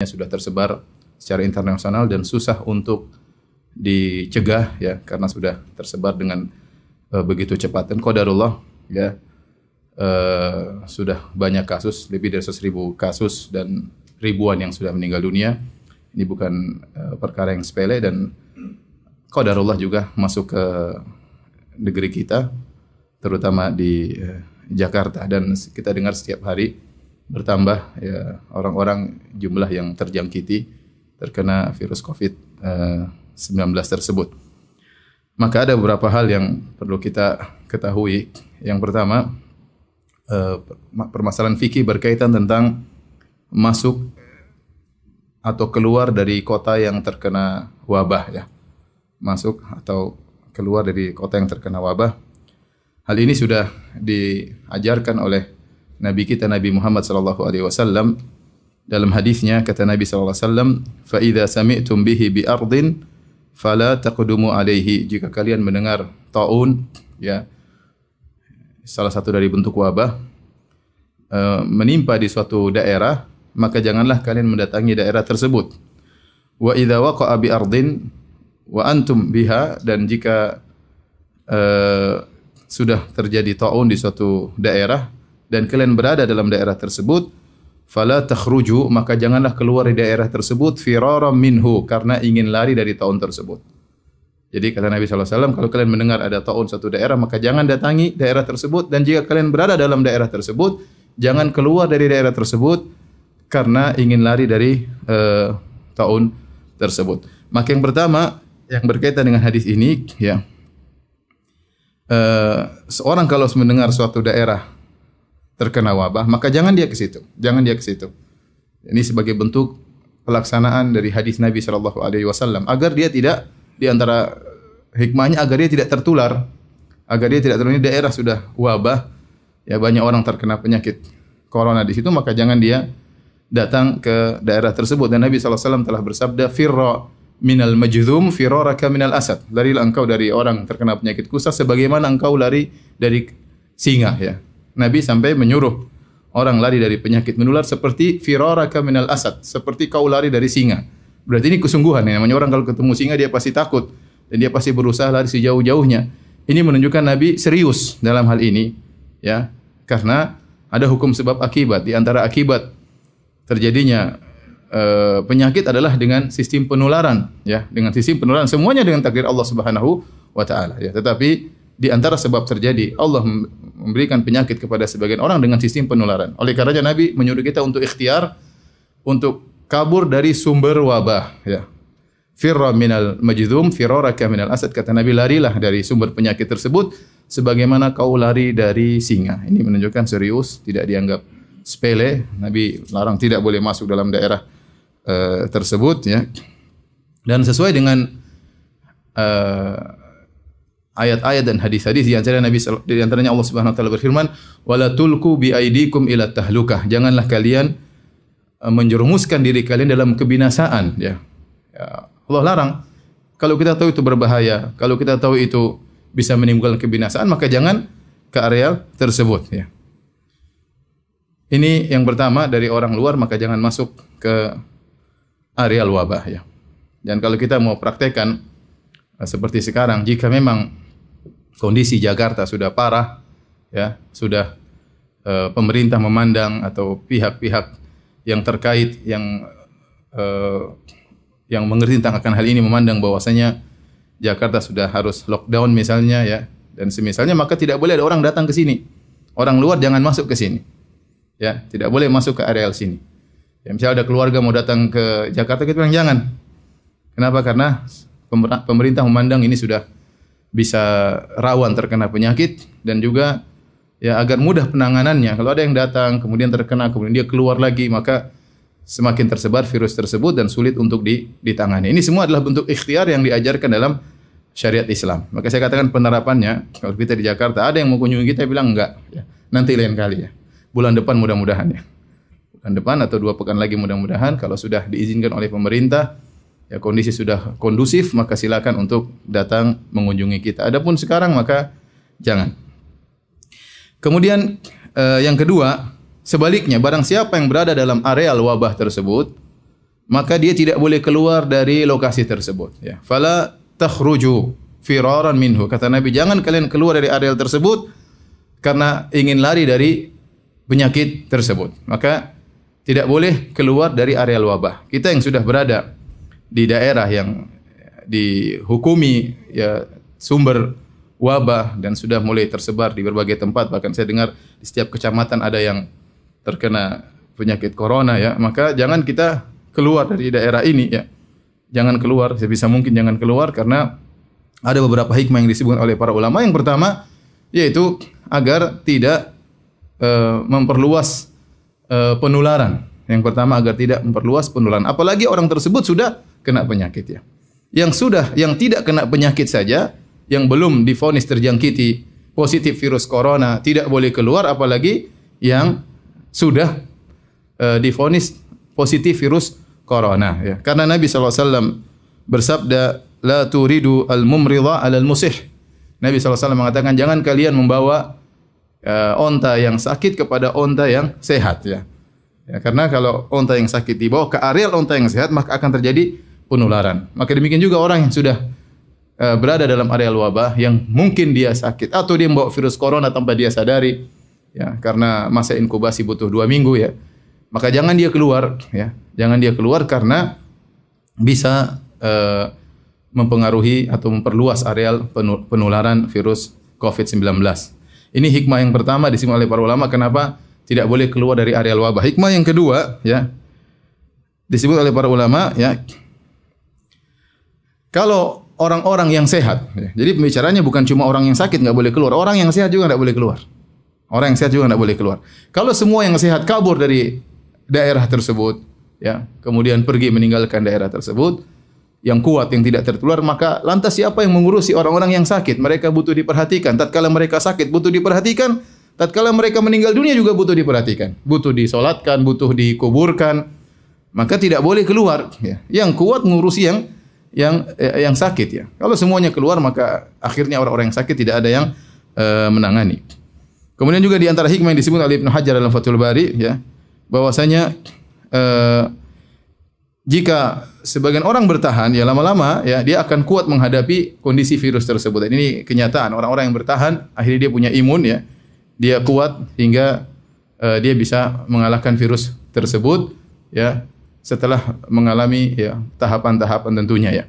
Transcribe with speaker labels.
Speaker 1: sudah tersebar secara internasional dan susah untuk dicegah ya karena sudah tersebar dengan begitu cepat. Dan qadarullah ya sudah banyak kasus, lebih dari 100.000 kasus dan ribuan yang sudah meninggal dunia. Ini bukan perkara yang sepele dan qadarullah juga masuk ke negeri kita, terutama di Jakarta, dan kita dengar setiap hari bertambah ya orang-orang jumlah yang terjangkiti terkena virus COVID-19 tersebut. Maka ada beberapa hal yang perlu kita ketahui. Yang pertama, permasalahan fikih berkaitan tentang masuk atau keluar dari kota yang terkena wabah ya. Masuk atau keluar dari kota yang terkena wabah. Hal ini sudah diajarkan oleh Nabi kita Nabi Muhammad sallallahu alaihi wasallam dalam hadisnya. Kata Nabi sallallahu alaihi wasallam, "Fa idza sami'tum bihi bi ardin fala taqdumu alaihi." Jika kalian mendengar taun ya, salah satu dari bentuk wabah menimpa di suatu daerah, maka janganlah kalian mendatangi daerah tersebut. Wa idza waqa'a bi ardin wa antum biha, dan jika sudah terjadi taun di suatu daerah dan kalian berada dalam daerah tersebut, fala takhruju, maka janganlah keluar dari daerah tersebut firaram minhu, karena ingin lari dari taun tersebut. Jadi kata Nabi SAW, kalau kalian mendengar ada taun satu daerah, maka jangan datangi daerah tersebut, dan jika kalian berada dalam daerah tersebut, jangan keluar dari daerah tersebut karena ingin lari dari taun tersebut. Maka yang pertama yang berkaitan dengan hadis ini ya, seorang kalau mendengar suatu daerah terkena wabah, maka jangan dia ke situ. Jangan dia ke situ. Ini sebagai bentuk pelaksanaan dari hadis Nabi sallallahu alaihi wasallam agar dia tidak, di antara hikmahnya agar dia tidak tertular. Agar dia tidak tertular. Ini daerah sudah wabah, ya banyak orang terkena penyakit corona di situ, maka jangan dia datang ke daerah tersebut. Dan Nabi sallallahu alaihi wasallam telah bersabda, "Firra minal majdzum firaraka minal asad." Larilah engkau dari orang terkena penyakit kusta sebagaimana engkau lari dari singa ya. Nabi sampai menyuruh orang lari dari penyakit menular seperti firaraka minal asad, seperti kau lari dari singa. Berarti ini kesungguhan ya. Namanya orang kalau ketemu singa dia pasti takut dan dia pasti berusaha lari sejauh-jauhnya. Ini menunjukkan Nabi serius dalam hal ini ya. Karena ada hukum sebab akibat. Di antara akibat terjadinya penyakit adalah dengan sistem penularan ya, dengan sistem penularan, semuanya dengan takdir Allah Subhanahu wa taala ya. Tetapi di antara sebab terjadi Allah memberikan penyakit kepada sebagian orang dengan sistem penularan. Oleh karenanya Nabi menyuruh kita untuk ikhtiar untuk kabur dari sumber wabah ya. Firra minal majdzum firaraka minal asad, kata Nabi, larilah dari sumber penyakit tersebut sebagaimana kau lari dari singa. Ini menunjukkan serius, tidak dianggap sepele. Nabi larang tidak boleh masuk dalam daerah tersebut ya. Dan sesuai dengan ayat-ayat dan hadis-hadis, di antaranya Allah Subhanahu wa taala berfirman, "Wala tulqu bi aidikum ila tahlukah." Janganlah kalian menjerumuskan diri kalian dalam kebinasaan ya. Allah larang. Kalau kita tahu itu berbahaya, kalau kita tahu itu bisa menimbulkan kebinasaan, maka jangan ke area tersebut ya. Ini yang pertama, dari orang luar maka jangan masuk ke area wabah ya. Dan kalau kita mau praktekkan seperti sekarang, jika memang kondisi Jakarta sudah parah ya, sudah pemerintah memandang atau pihak-pihak yang terkait yang mengerti tentang akan hal ini memandang bahwasanya Jakarta sudah harus lockdown misalnya ya, dan semisalnya, maka tidak boleh ada orang datang ke sini. Orang luar jangan masuk ke sini. Ya, tidak boleh masuk ke area sini. Ya, misalnya ada keluarga mau datang ke Jakarta, kita bilang jangan. Kenapa? Karena pemerintah memandang ini sudah bisa rawan terkena penyakit, dan juga ya agar mudah penanganannya. Kalau ada yang datang kemudian terkena, kemudian dia keluar lagi, maka semakin tersebar virus tersebut dan sulit untuk ditangani. Ini semua adalah bentuk ikhtiar yang diajarkan dalam syariat Islam. Maka saya katakan penerapannya, kalau kita di Jakarta ada yang mau kunjungi kita bilang enggak, ya, nanti lain kali ya. Bulan depan mudah-mudahan ya. Bulan depan atau 2 pekan lagi mudah-mudahan, kalau sudah diizinkan oleh pemerintah, ya kondisi sudah kondusif, maka silakan untuk datang mengunjungi kita. Adapun sekarang maka jangan. Kemudian yang kedua, sebaliknya, barang siapa yang berada dalam area wabah tersebut, maka dia tidak boleh keluar dari lokasi tersebut. Ya. Fala takhruju firaran minhu. Kata Nabi, jangan kalian keluar dari area tersebut karena ingin lari dari penyakit tersebut. Maka tidak boleh keluar dari area wabah. Kita yang sudah berada di daerah yang dihukumi ya sumber wabah dan sudah mulai tersebar di berbagai tempat, bahkan saya dengar di setiap kecamatan ada yang terkena penyakit corona ya, maka jangan kita keluar dari daerah ini ya. Jangan keluar, sebisa mungkin jangan keluar karena ada beberapa hikmah yang disebut oleh para ulama. Yang pertama yaitu agar tidak memperluas penularan. Yang pertama agar tidak memperluas penularan. Apalagi orang tersebut sudah kena penyakit ya. Yang tidak kena penyakit saja, yang belum divonis terjangkiti positif virus corona tidak boleh keluar, apalagi yang sudah divonis positif virus corona ya. Karena Nabi SAW bersabda, la turidu al-mumridha 'ala al-musih. Nabi SAW mengatakan jangan kalian membawa onta yang sakit kepada onta yang sehat ya. Ya, karena kalau onta yang sakit dibawa ke areal onta yang sehat maka akan terjadi penularan. Maka demikian juga orang yang sudah berada dalam areal wabah yang mungkin dia sakit atau dia membawa virus corona tanpa dia sadari ya, karena masa inkubasi butuh 2 minggu ya. Maka jangan dia keluar ya. Jangan dia keluar karena bisa mempengaruhi atau memperluas areal penularan virus COVID-19. Ini hikmah yang pertama disebut oleh para ulama kenapa tidak boleh keluar dari areal wabah. Hikmah yang kedua ya disebut oleh para ulama ya, kalau orang-orang yang sehat ya, jadi pembicaranya bukan cuma orang yang sakit nggak boleh keluar, orang yang sehat juga nggak boleh keluar. Orang yang sehat juga nggak boleh keluar. Kalau semua yang sehat kabur dari daerah tersebut ya, kemudian pergi meninggalkan daerah tersebut, yang kuat yang tidak tertular, maka lantas siapa yang mengurusi orang-orang yang sakit? Mereka butuh diperhatikan. Tatkala mereka sakit butuh diperhatikan, tatkala mereka meninggal dunia juga butuh diperhatikan. Butuh disolatkan, butuh dikuburkan. Maka tidak boleh keluar ya. Yang kuat mengurusi yang sakit ya. Kalau semuanya keluar maka akhirnya orang-orang yang sakit tidak ada yang menangani. Kemudian juga di antara hikmah yang disebut oleh Ibnu Hajar dalam Fathul Bari ya, bahwasanya jika sebagian orang bertahan, ya lama-lama ya dia akan kuat menghadapi kondisi virus tersebut. Dan ini kenyataan, orang-orang yang bertahan akhirnya dia punya imun ya, dia kuat hingga dia bisa mengalahkan virus tersebut ya setelah mengalami ya tahapan-tahapan tentunya ya.